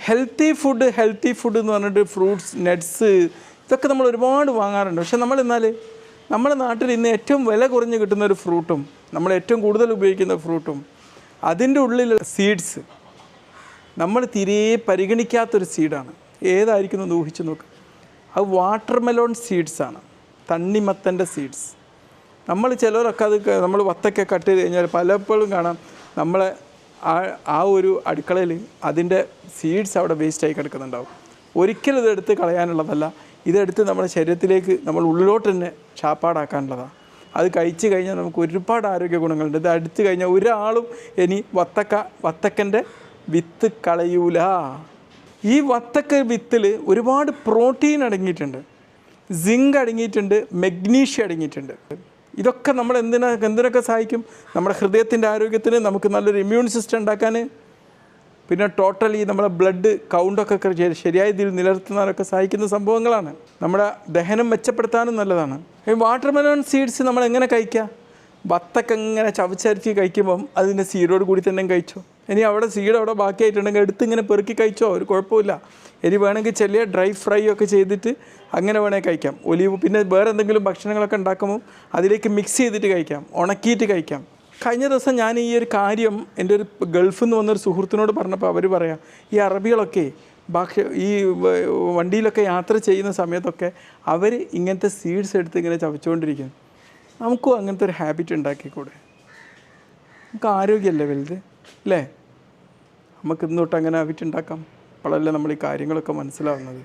Healthy food എന്ന് പറഞ്ഞിട്ട് fruits, nuts ഇതൊക്കെ നമ്മൾ ഒരുപാട് വാങ്ങാറുണ്ട്. പക്ഷെ നമ്മുടെ നാട്ടിൽ ഇന്ന് ഏറ്റവും വില കുറഞ്ഞ് കിട്ടുന്ന ഒരു ഫ്രൂട്ടും നമ്മൾ ഏറ്റവും കൂടുതൽ ഉപയോഗിക്കുന്ന ഫ്രൂട്ടും അതിൻ്റെ ഉള്ളിൽ സീഡ്സ് നമ്മൾ തീരെ പരിഗണിക്കാത്തൊരു സീഡാണ്. ഏതായിരിക്കും എന്ന് ഊഹിച്ച് നോക്ക്. അത് വാട്ടർ മെലോൺ സീഡ്സാണ്, തണ്ണിമത്തൻ്റെ സീഡ്സ്. നമ്മൾ ചിലരൊക്കെ അത് നമ്മൾ വത്തക്ക കട്ട് ചെയ്ത് കഴിഞ്ഞാൽ പലപ്പോഴും കാണാം നമ്മളെ ആ ഒരു അടുക്കളയിൽ അതിൻ്റെ സീഡ്സ് അവിടെ വേസ്റ്റായി കിടക്കുന്നുണ്ടാവും. ഒരിക്കലും ഇതെടുത്ത് കളയാനുള്ളതല്ല, ഇതെടുത്ത് നമ്മുടെ ശരീരത്തിലേക്ക് നമ്മൾ ഉള്ളിലോട്ട് തന്നെ ചാപ്പാടാക്കാനുള്ളതാണ്. അത് കഴിച്ച് കഴിഞ്ഞാൽ നമുക്ക് ഒരുപാട് ആരോഗ്യ ഗുണങ്ങളുണ്ട്. ഇത് എടുത്തു കഴിഞ്ഞാൽ ഒരാളും ഇനി വത്തക്കൻ്റെ വിത്ത് കളയൂല. ഈ വത്തക്ക വിത്തിൽ ഒരുപാട് പ്രോട്ടീൻ അടങ്ങിയിട്ടുണ്ട്, സിങ്ക് അടങ്ങിയിട്ടുണ്ട്, മഗ്നീഷ്യം അടങ്ങിയിട്ടുണ്ട്. ഇതൊക്കെ നമ്മൾ എന്തിനൊക്കെ സഹായിക്കും? നമ്മുടെ ഹൃദയത്തിൻ്റെ ആരോഗ്യത്തിന്, നമുക്ക് നല്ലൊരു ഇമ്മ്യൂൺ സിസ്റ്റം ഉണ്ടാക്കാൻ, പിന്നെ ടോട്ടലി നമ്മളെ ബ്ലഡ് കൗണ്ടൊക്കെ ശരിയായ ഇതിൽ നിലനിർത്തുന്നതിനൊക്കെ സഹായിക്കുന്ന സംഭവങ്ങളാണ്. നമ്മുടെ ദഹനം മെച്ചപ്പെടുത്താനും നല്ലതാണ്. ഈ വാട്ടർ മെലോൺ സീഡ്സ് നമ്മൾ എങ്ങനെ കഴിക്കുക? വത്തക്ക ഇങ്ങനെ ചവച്ചരച്ച് കഴിക്കുമ്പം അതിൻ്റെ സീഡോട് കൂടി തന്നെ കഴിച്ചോ. ഇനി അവിടെ സീഡ് അവിടെ ബാക്കിയായിട്ടുണ്ടെങ്കിൽ എടുത്ത് ഇങ്ങനെ പെറുക്കി കഴിച്ചോ, ഒരു കുഴപ്പമില്ല. ഇനി വേണമെങ്കിൽ ചെറിയ ഡ്രൈ ഫ്രൈ ഒക്കെ ചെയ്തിട്ട് അങ്ങനെ വേണമെങ്കിൽ കഴിക്കാം. ഒലിവ് പിന്നെ വേറെ എന്തെങ്കിലും ഭക്ഷണങ്ങളൊക്കെ ഉണ്ടാക്കുമ്പോൾ അതിലേക്ക് മിക്സ് ചെയ്തിട്ട് കഴിക്കാം, ഉണക്കിയിട്ട് കഴിക്കാം. കഴിഞ്ഞ ദിവസം ഞാൻ ഈ ഒരു കാര്യം എൻ്റെ ഒരു ഗൾഫിൽ നിന്ന് വന്നൊരു സുഹൃത്തിനോട് പറഞ്ഞപ്പോൾ അവർ പറയാം, ഈ അറബികളൊക്കെ ഈ വണ്ടിയിലൊക്കെ യാത്ര ചെയ്യുന്ന സമയത്തൊക്കെ അവർ ഇങ്ങനത്തെ സീഡ്സ് എടുത്ത് ഇങ്ങനെ ചവച്ചുകൊണ്ടിരിക്കുന്നു. നമുക്കും അങ്ങനത്തെ ഒരു ഹാബിറ്റ് ഉണ്ടാക്കിക്കൂടെ? നമുക്ക് ആരോഗ്യമല്ലേ വലുത് അല്ലേ? നമുക്ക് ഇന്ന് തൊട്ട് അങ്ങനെ ഹാബിറ്റ് ഉണ്ടാക്കാം. അപ്പോഴല്ലേ നമ്മൾ ഈ കാര്യങ്ങളൊക്കെ മനസ്സിലാവുന്നത്.